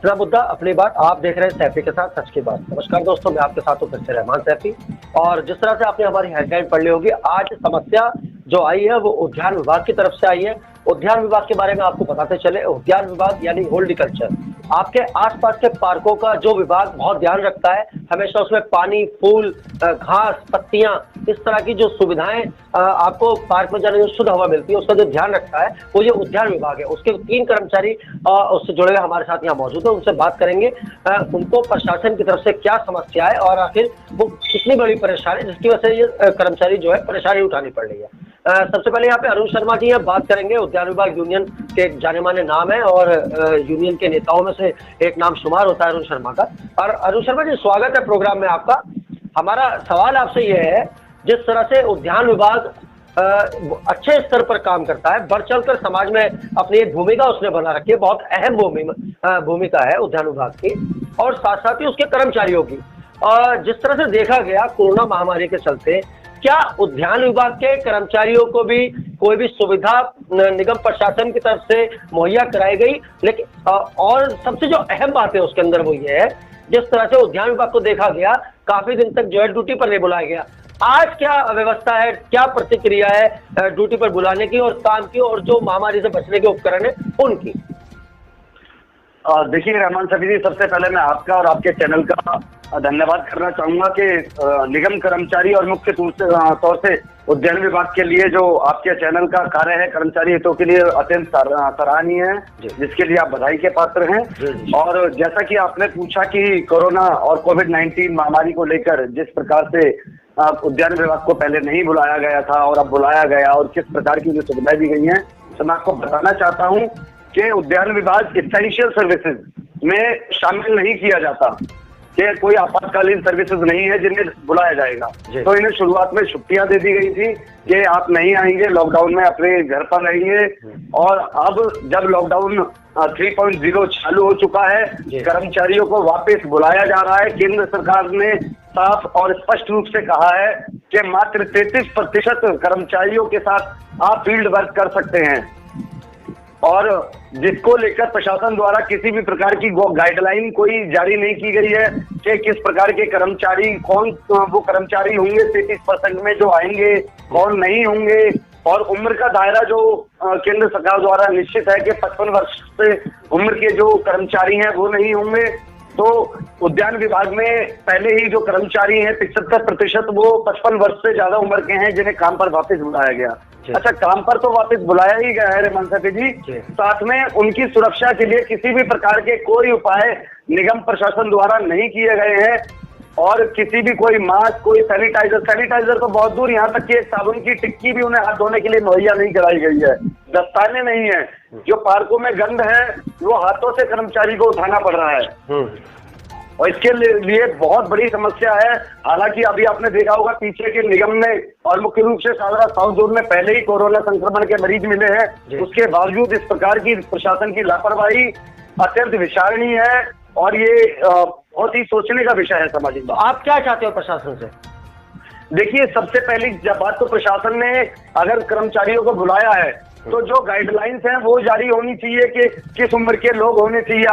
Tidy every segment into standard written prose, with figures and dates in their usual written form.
अपना मुद्दा अपनी बात। आप देख रहे हैं सैफी के साथ सच की बात। नमस्कार दोस्तों, मैं आपके साथ हूं फिर से रहमान सैफी। और जिस तरह से आपने हमारी हेडलाइन पढ़ ली होगी, आज समस्या जो आई है वो उद्यान विभाग की तरफ से आई है। उद्यान विभाग के बारे में आपको बताते चले, उद्यान विभाग यानी हॉर्टिकल्चर, आपके आसपास के पार्कों का जो विभाग बहुत ध्यान रखता है, हमेशा उसमें पानी, फूल, घास, पत्तियां, इस तरह की जो सुविधाएं आपको पार्क में जाने में शुद्ध हवा मिलती है, उसका जो ध्यान रखता है वो ये उद्यान विभाग है। उसके 3 कर्मचारी उससे जुड़े हुए हमारे साथ यहाँ मौजूद है, उनसे बात करेंगे। उनको प्रशासन की तरफ से क्या समस्या है और आखिर वो कितनी बड़ी परेशानी जिसकी वजह से ये कर्मचारी जो है परेशानी उठानी पड़ रही है। सबसे पहले यहाँ पे अरुण शर्मा जी हैं, बात करेंगे। उद्यान विभाग यूनियन के जाने माने नाम है और यूनियन के नेताओं में से एक नाम शुमार होता है अरुण शर्मा का। और अरुण शर्मा जी, स्वागत है प्रोग्राम में आपका। हमारा सवाल आपसे ये है, जिस तरह से उद्यान विभाग अच्छे स्तर पर काम करता है, बढ़ चढ़कर समाज में अपनी एक भूमिका उसने बना रखी है, बहुत अहम भूमिका है उद्यान विभाग की, और साथ साथ ही उसके कर्मचारियों की। और जिस तरह से देखा गया कोरोना महामारी के चलते, क्या उद्यान विभाग के कर्मचारियों को भी कोई भी सुविधा निगम प्रशासन की तरफ से मुहैया कराई गई? लेकिन और सबसे जो अहम बात है उसके अंदर वो ये है, जिस तरह से उद्यान विभाग को देखा गया काफी दिन तक जो है ड्यूटी पर नहीं बुलाया गया। आज क्या व्यवस्था है, क्या प्रतिक्रिया है ड्यूटी पर बुलाने की और काम की, और जो महामारी से बचने के उपकरण है उनकी? देखिए रहमान सभी जी, सबसे पहले मैं आपका और आपके चैनल का धन्यवाद करना चाहूंगा कि निगम कर्मचारी और मुख्य तौर से उद्यान विभाग के लिए जो आपके चैनल का कार्य है कर्मचारी हितों के लिए अत्यंत सराहनीय है, जिसके लिए आप बधाई के पात्र हैं। और जैसा कि आपने पूछा कि कोरोना और कोविड-19 महामारी को लेकर जिस प्रकार से उद्यान विभाग को पहले नहीं बुलाया गया था और अब बुलाया गया और किस प्रकार की जो सुविधाएं दी गई हैं, तो मैं आपको बताना चाहता हूँ कि उद्यान विभाग इसेंशियल सर्विसेज में शामिल नहीं किया जाता, कि कोई आपातकालीन सर्विसेज नहीं है जिन्हें बुलाया जाएगा। तो इन्हें शुरुआत में छुट्टियां दे दी गई थी कि आप नहीं आएंगे, लॉकडाउन में अपने घर पर रहेंगे। और अब जब लॉकडाउन 3.0 चालू हो चुका है, कर्मचारियों को वापस बुलाया जा रहा है। केंद्र सरकार ने साफ और स्पष्ट रूप से कहा है कि मात्र 33% कर्मचारियों के साथ आप फील्ड वर्क कर सकते हैं, और जिसको लेकर प्रशासन द्वारा किसी भी प्रकार की गाइडलाइन कोई जारी नहीं की गई है कि किस प्रकार के कर्मचारी, कौन वो कर्मचारी होंगे 33% में जो आएंगे, कौन नहीं होंगे। और उम्र का दायरा जो केंद्र सरकार द्वारा निश्चित है कि 55 वर्ष से उम्र के जो कर्मचारी हैं वो नहीं होंगे। तो उद्यान विभाग में पहले ही जो कर्मचारी हैं 75% वो 55 वर्ष से ज्यादा उम्र के हैं, जिन्हें काम पर वापस बुलाया गया। अच्छा, काम पर तो वापस बुलाया ही गया है रहमान सैफी जी, साथ में उनकी सुरक्षा के लिए किसी भी प्रकार के कोई उपाय निगम प्रशासन द्वारा नहीं किए गए हैं। और किसी भी कोई मास्क, कोई सैनिटाइजर तो बहुत दूर, यहाँ तक कि एक साबुन की टिक्की भी उन्हें हाथ धोने के लिए मुहैया नहीं कराई गई है। दस्ताने नहीं है। जो पार्कों में गंद है वो हाथों से कर्मचारी को उठाना पड़ रहा है, और इसके लिए बहुत बड़ी समस्या है। हालांकि अभी आपने देखा होगा पीछे के निगम में और मुख्य रूप से शाहदरा साउथ जोन में पहले ही कोरोना संक्रमण के मरीज मिले हैं, उसके बावजूद इस प्रकार की प्रशासन की लापरवाही अत्यंत विचारणीय है, और ये बहुत ही सोचने का विषय है सामाजिक। तो आप क्या चाहते हो प्रशासन से? देखिए, सबसे पहली बात तो प्रशासन ने अगर कर्मचारियों को बुलाया है तो जो गाइडलाइंस हैं वो जारी होनी चाहिए कि किस उम्र के लोग होने चाहिए।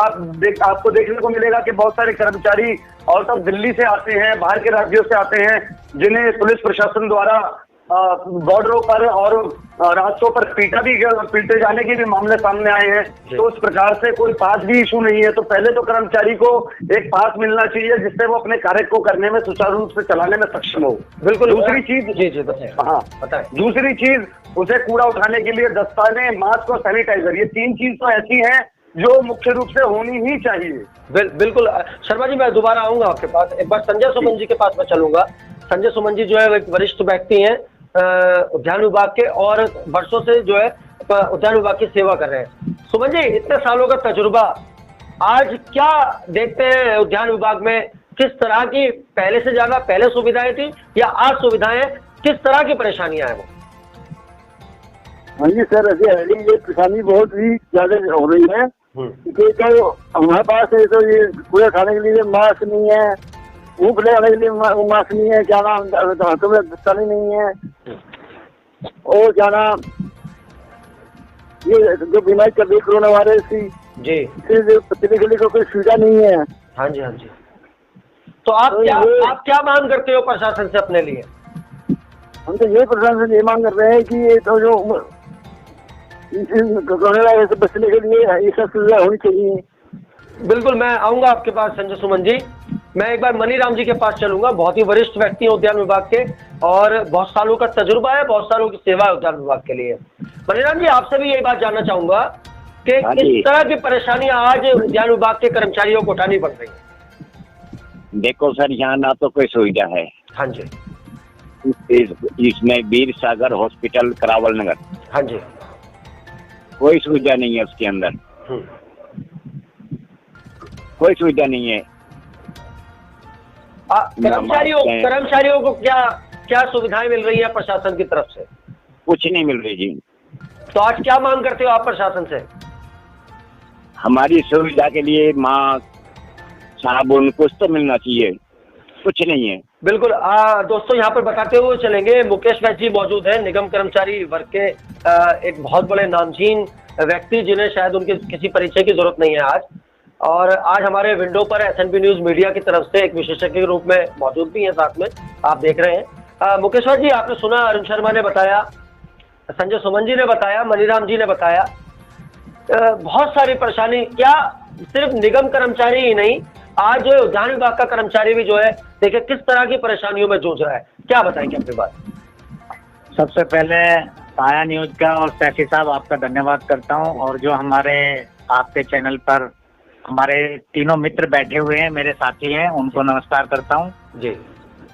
आपको देखने को मिलेगा कि बहुत सारे कर्मचारी आउट ऑफ दिल्ली से आते हैं, बाहर के राज्यों से आते हैं, जिन्हें पुलिस प्रशासन द्वारा बॉर्डरों पर और रास्तों पर पीटे जाने के भी मामले सामने आए हैं। तो उस प्रकार से कोई पास भी इशू नहीं है। तो पहले तो कर्मचारी को एक पास मिलना चाहिए जिससे वो अपने कार्य को करने में सुचारू रूप से चलाने में सक्षम हो। बिल्कुल। दूसरी चीज, हाँ बताएं। दूसरी चीज, उसे कूड़ा उठाने के लिए दस्ताने, मास्क और सैनिटाइजर, ये 3 चीज तो ऐसी हैं जो मुख्य रूप से होनी ही चाहिए। बिल्कुल शर्मा जी, मैं दोबारा आऊंगा आपके पास। एक बार संजय सुमन जी के पास मैं चलूंगा। संजय सुमन जी जो है एक वरिष्ठ व्यक्ति हैं उद्यान विभाग के, और वर्षों से जो है उद्यान विभाग की सेवा कर रहे हैं। सुमन जी, इतने सालों का तजुर्बा, आज क्या देखते हैं उद्यान विभाग में? किस तरह की पहले से ज्यादा पहले सुविधाएं थी या आज सुविधाएं, किस तरह की परेशानियां हैं वो? हाँ जी सर, ये परेशानी बहुत ही ज्यादा हो रही है, क्योंकि तो हमारे पास है तो ये कूड़ा खाने के लिए मास्क नहीं है, भूख लगाने के लिए मास्क नहीं है, क्या नाम हाथों में दस्ताने नहीं है, और क्या नाम ये जो बीमारी चल रही कोरोना वायरस की, जी। पतली गली को कोई सुविधा नहीं है। हाँ जी, हाँ जी। तो आप क्या मांग करते हो प्रशासन से अपने लिए? हम तो ये प्रशासन से ये मांग कर रहे हैं कि ये तो जो बचने के लिए ये सब सुविधा होनी चाहिए। बिल्कुल, मैं आऊंगा आपके पास संजय सुमन जी। मैं एक बार मनीराम जी के पास चलूंगा, बहुत ही वरिष्ठ व्यक्ति हैं उद्यान विभाग के और बहुत सालों का तजुर्बा है, बहुत सालों की सेवा है उद्यान विभाग के लिए। मनीराम जी, आपसे भी यही बात जानना चाहूंगा कि किस तरह की परेशानियां आज उद्यान विभाग के कर्मचारियों को उठानी पड़ रही है? देखो सर, यहाँ ना तो कोई सुविधा है। हाँ जी। इसमें वीर सागर हॉस्पिटल करावल नगर, हाँ जी, कोई सुविधा नहीं है उसके अंदर, कोई सुविधा नहीं है। कर्मचारियों को क्या सुविधाएं मिल रही है प्रशासन की तरफ से? कुछ नहीं मिल रही जी। तो आज क्या मांग करते हो आप प्रशासन से? हमारी सुविधा के लिए मास्क, साबुन कुछ तो मिलना चाहिए, कुछ नहीं है। बिल्कुल। दोस्तों, यहाँ पर बताते हुए चलेंगे, मुकेश वैद्य जी मौजूद हैं, निगम कर्मचारी वर्ग के एक बहुत बड़े नामचीन व्यक्ति, जिन्हें शायद उनके किसी परिचय की जरूरत नहीं है आज। और आज हमारे विंडो पर एसएनपी न्यूज मीडिया की तरफ से एक विशेषज्ञ के रूप में मौजूद भी हैं, साथ में आप देख रहे हैं। मुकेश वैद्य जी, आपने सुना, अरुण शर्मा ने बताया, संजय सुमन जी ने बताया, मनीराम जी ने बताया, बहुत सारी परेशानी। क्या सिर्फ निगम कर्मचारी ही नहीं, आज उद्यान विभाग का कर्मचारी भी जो है, देखिए किस तरह की परेशानियों में जूझ रहा है। क्या बताएंगे अपनी बात? सबसे पहले पाया न्यूज का और सैफी साहब आपका धन्यवाद करता हूं, और जो हमारे आपके चैनल पर हमारे तीनों मित्र बैठे हुए हैं, मेरे साथी हैं, उनको नमस्कार करता हूं जी।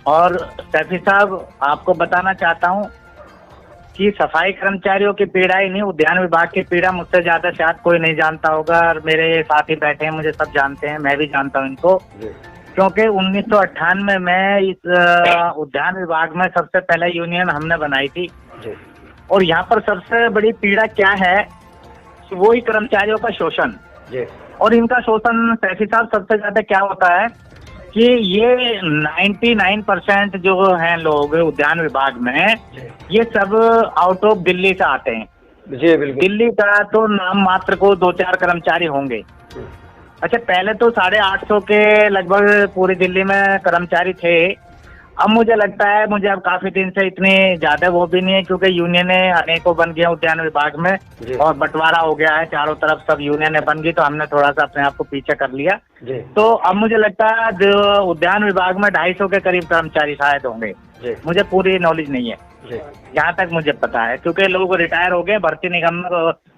और सैफी साहब, आपको बताना चाहता हूं कि सफाई कर्मचारियों की पीड़ा ही नहीं, उद्यान विभाग की पीड़ा मुझसे ज्यादा शायद कोई नहीं जानता होगा, और मेरे साथी बैठे हैं, मुझे सब जानते हैं, मैं भी जानता हूं इनको, क्योंकि 1998 में इस उद्यान विभाग में सबसे पहले यूनियन हमने बनाई थी। और यहाँ पर सबसे बड़ी पीड़ा क्या है, वही कर्मचारियों का शोषण। और इनका शोषण सैफी साहब सबसे ज्यादा क्या होता है कि ये 99% जो हैं लोग उद्यान विभाग में, ये सब आउट ऑफ दिल्ली से आते हैं। जी बिल्कुल। दिल्ली का तो नाम मात्र को 2-4 कर्मचारी होंगे। अच्छा, पहले तो 850 के लगभग पूरी दिल्ली में कर्मचारी थे। अब मुझे लगता है, मुझे अब काफी दिन से इतनी ज्यादा वो भी नहीं है, क्योंकि यूनियनें अनेकों बन गई उद्यान विभाग में और बंटवारा हो गया है, चारों तरफ सब यूनियनें बन गई, तो हमने थोड़ा सा अपने आप को पीछे कर लिया। तो अब मुझे लगता है जो उद्यान विभाग में 250 के करीब कर्मचारी शायद होंगे, मुझे पूरी नॉलेज नहीं है, जहाँ तक मुझे पता है, क्योंकि लोग रिटायर हो गए, भर्ती निगम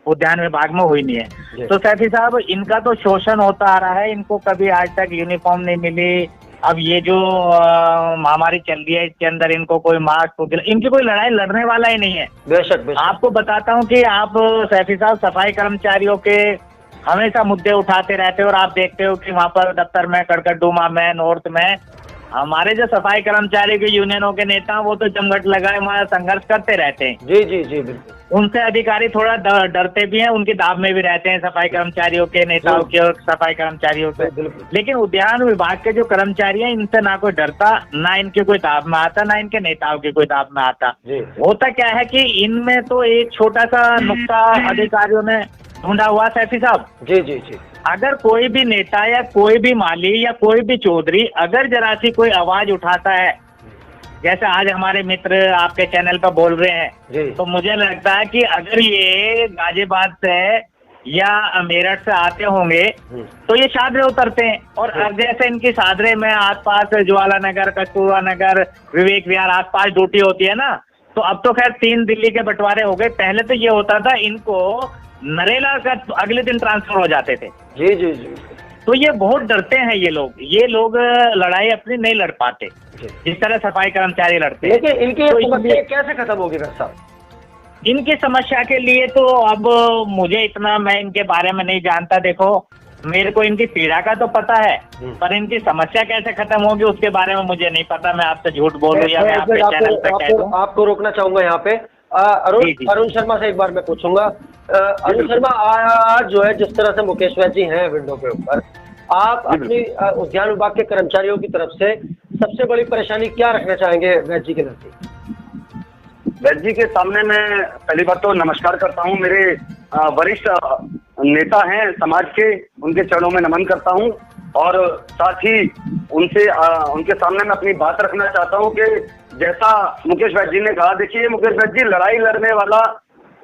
उद्यान विभाग में हुई नहीं है। तो सैफी साहब, इनका तो शोषण होता आ रहा है, इनको कभी आज तक यूनिफॉर्म नहीं मिली। अब ये जो महामारी चल रही है, इसके अंदर इनको कोई मास्क, इनकी कोई लड़ाई लड़ने वाला ही नहीं है। बेशक। आपको बताता हूँ कि आप सैफी साहब सफाई कर्मचारियों के हमेशा मुद्दे उठाते रहते हो, और आप देखते हो कि वहाँ पर दफ्तर में, कड़कड़डूमा में, नॉर्थ में हमारे जो सफाई कर्मचारी के यूनियनों के नेता, वो तो जमघट लगाए हमारा संघर्ष करते रहते हैं। जी जी जी बिल्कुल। उनसे अधिकारी थोड़ा डरते भी हैं, उनकी दाव में भी रहते हैं, सफाई कर्मचारियों के नेताओं के और सफाई कर्मचारियों से। लेकिन उद्यान विभाग के जो कर्मचारी हैं, इनसे ना कोई डरता, ना इनके कोई दाव में आता, ना इनके नेताओं के कोई दाव में आता। होता क्या है कि इनमें तो एक छोटा सा नुक्ता अधिकारियों ने ढूंढा हुआ सैफी साहब। जी जी जी। अगर कोई भी नेता या कोई भी माली या कोई भी चौधरी अगर जरा सी कोई आवाज उठाता है, जैसे आज हमारे मित्र आपके चैनल पर बोल रहे हैं, तो मुझे लगता है कि अगर ये गाजियाबाद से या मेरठ से आते होंगे तो ये शादरे उतरते हैं। और अब जैसे इनकी शादरे में आसपास ज्वाला नगर, कस्तूरबा नगर, विवेक विहार आसपास ड्यूटी होती है ना, तो अब तो खैर 3 दिल्ली के बंटवारे हो गए। पहले तो ये होता था, इनको नरेला का अगले दिन ट्रांसफर हो जाते थे। जी जी जी। तो ये बहुत डरते हैं ये लोग लड़ाई अपनी नहीं लड़ पाते जिस तरह सफाई कर्मचारी लड़ते हैं। लेकिन इनकी समस्या कैसे खत्म होगी डॉक्टर साहब? इनकी समस्या के लिए तो अब मुझे इतना, मैं इनके बारे में नहीं जानता। देखो, मेरे को इनकी पीड़ा का तो पता है, पर इनकी समस्या कैसे खत्म होगी उसके बारे में मुझे नहीं पता। मैं आपसे झूठ बोलूं या मैं आपके चैनल पे कह दूं। आपको रोकना चाहूंगा यहाँ पे। अरुण शर्मा से एक बार मैं पूछूंगा। अरुण शर्मा, आज जो है जिस तरह से मुकेश वैद्य जी हैं विंडो के ऊपर, आप अपनी उद्यान विभाग के कर्मचारियों की तरफ से सबसे बड़ी परेशानी क्या रखना चाहेंगे वैद्य जी के नजदीक? वैद्य जी के सामने मैं पहली बार तो नमस्कार करता हूं। मेरे वरिष्ठ नेता हैं समाज के, उनके चरणों में नमन करता हूं और साथ ही उनके सामने मैं अपनी बात रखना चाहता हूं कि जैसा मुकेश वैद्य जी ने कहा, देखिए मुकेश वैद्य जी, लड़ाई लड़ने वाला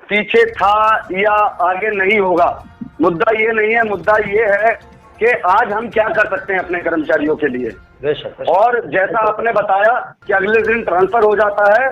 पीछे था या आगे नहीं होगा, मुद्दा ये नहीं है, मुद्दा ये है कि आज हम क्या कर सकते हैं अपने कर्मचारियों के लिए। और जैसा आपने बताया कि अगले दिन ट्रांसफर हो जाता है,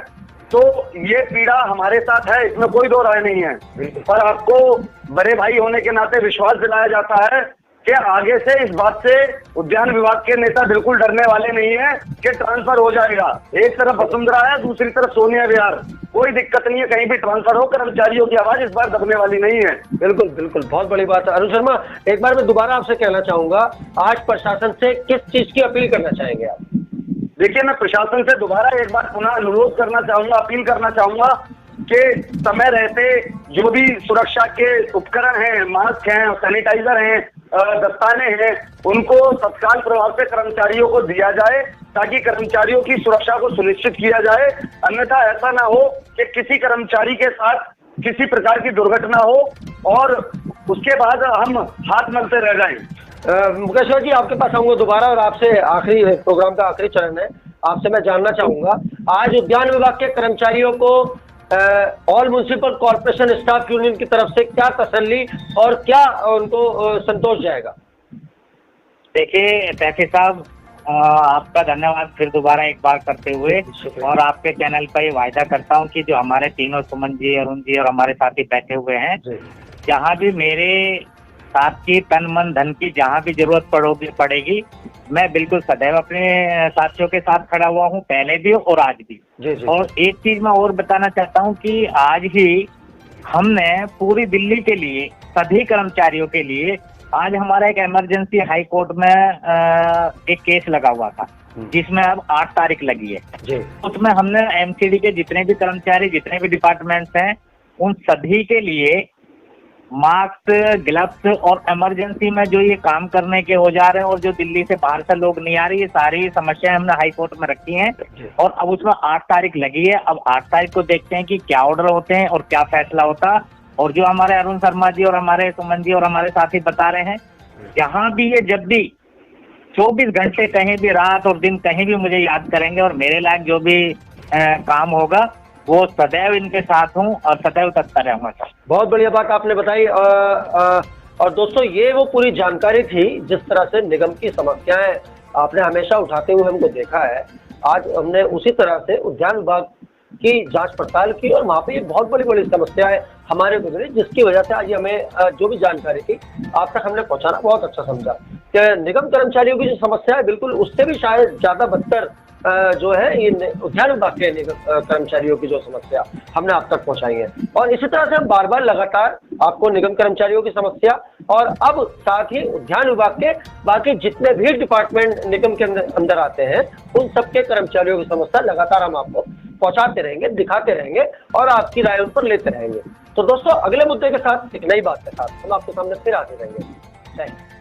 तो ये पीड़ा हमारे साथ है, इसमें कोई दो राय नहीं है। पर आपको बड़े भाई होने के नाते विश्वास दिलाया जाता है कि आगे से इस बात से उद्यान विभाग के नेता बिल्कुल डरने वाले नहीं है कि ट्रांसफर हो जाएगा। एक तरफ वसुंधरा है, दूसरी तरफ सोनिया विहार, कोई दिक्कत नहीं है, कहीं भी ट्रांसफर हो, कर्मचारियों की आवाज इस बार दबने वाली नहीं है। बिल्कुल बिल्कुल, बहुत बड़ी बात है। अरुण शर्मा, एक बार मैं दोबारा आपसे कहना चाहूंगा, आज प्रशासन से किस चीज की अपील करना चाहेंगे आप? देखिए, मैं प्रशासन से दोबारा एक बार पुनः अनुरोध करना चाहूंगा, अपील करना चाहूंगा कि समय रहते जो भी सुरक्षा के उपकरण हैं, मास्क हैं, सैनिटाइजर हैं, दस्ताने हैं, उनको तत्काल प्रभाव से कर्मचारियों को दिया जाए ताकि कर्मचारियों की सुरक्षा को सुनिश्चित किया जाए। अन्यथा ऐसा ना हो कि किसी कर्मचारी के साथ किसी प्रकार की दुर्घटना हो और उसके बाद हम हाथ मलते रह जाएं। मुकेश जी, आपके पास आऊंगा दोबारा और आपसे आखिरी प्रोग्राम का आखिरी चरण है, आपसे मैं जानना चाहूंगा, आज उद्यान विभाग के कर्मचारियों को all municipal corporation staff union की तरफ से क्या तसल्ली और क्या उनको संतोष जाएगा? देखिए तैफी साहब, आपका धन्यवाद फिर दोबारा एक बार करते हुए, और आपके चैनल पर वायदा करता हूं कि जो हमारे तीनों, सुमन जी, अरुण जी और हमारे साथी बैठे हुए हैं, जहां भी मेरे साथ की तन मन धन की जहां भी जरूरत पड़ेगी, मैं बिल्कुल सदैव अपने साथियों के साथ खड़ा हुआ हूं, पहले भी और आज भी। और एक चीज मैं और बताना चाहता हूं कि आज ही हमने पूरी दिल्ली के लिए, सभी कर्मचारियों के लिए, आज हमारा एक इमरजेंसी हाई कोर्ट में एक केस लगा हुआ था, जिसमें अब 8 तारीख लगी है। उसमें हमने एमसीडी के जितने भी कर्मचारी, जितने भी डिपार्टमेंट्स हैं, उन सभी के लिए मास्क, ग्लव्स और इमरजेंसी में जो ये काम करने के औजार हैं और जो दिल्ली से बाहर से लोग नहीं आ रही, ये सारी समस्याएं हमने हाई कोर्ट में रखी हैं। और अब उसमें 8 तारीख लगी है। अब 8 तारीख को देखते हैं कि क्या ऑर्डर होते हैं और क्या फैसला होता। और जो हमारे अरुण शर्मा जी और हमारे सुमन जी और हमारे साथी बता रहे हैं, जहां भी ये जब भी 24 घंटे कहीं भी रात और दिन कहीं भी मुझे याद करेंगे और मेरे लायक जो भी काम होगा, वो सदैव इनके साथ हूँ और सदैव तत्पर रहूंगा सर। बहुत बढ़िया बात आपने बताई। और दोस्तों, ये वो पूरी जानकारी थी जिस तरह से निगम की समस्याएं आपने हमेशा उठाते हुए हमको देखा है। आज हमने उसी तरह से उद्यान विभाग की जांच पड़ताल की और वहाँ पे ये बहुत बड़ी बड़ी समस्याएं हमारे गुजरी, जिसकी वजह से आज हमें जो भी जानकारी थी आप तक हमने पहुंचाना बहुत अच्छा समझा कि निगम कर्मचारियों की जो समस्या है, बिल्कुल उससे भी शायद ज्यादा बदतर जो है ये उद्यान विभाग के कर्मचारियों की जो समस्या हमने आप तक पहुंचाई है। और इसी तरह से हम बार बार लगातार आपको निगम कर्मचारियों की समस्या और अब साथ ही उद्यान विभाग के बाकी जितने भी डिपार्टमेंट निगम के अंदर आते हैं, उन सबके कर्मचारियों की समस्या लगातार हम आपको पहुंचाते रहेंगे, दिखाते रहेंगे और आपकी राय उन पर लेते रहेंगे। तो दोस्तों, अगले मुद्दे के साथ, एक नई बात के साथ हम आपके सामने फिर आते रहेंगे। जय हिंद।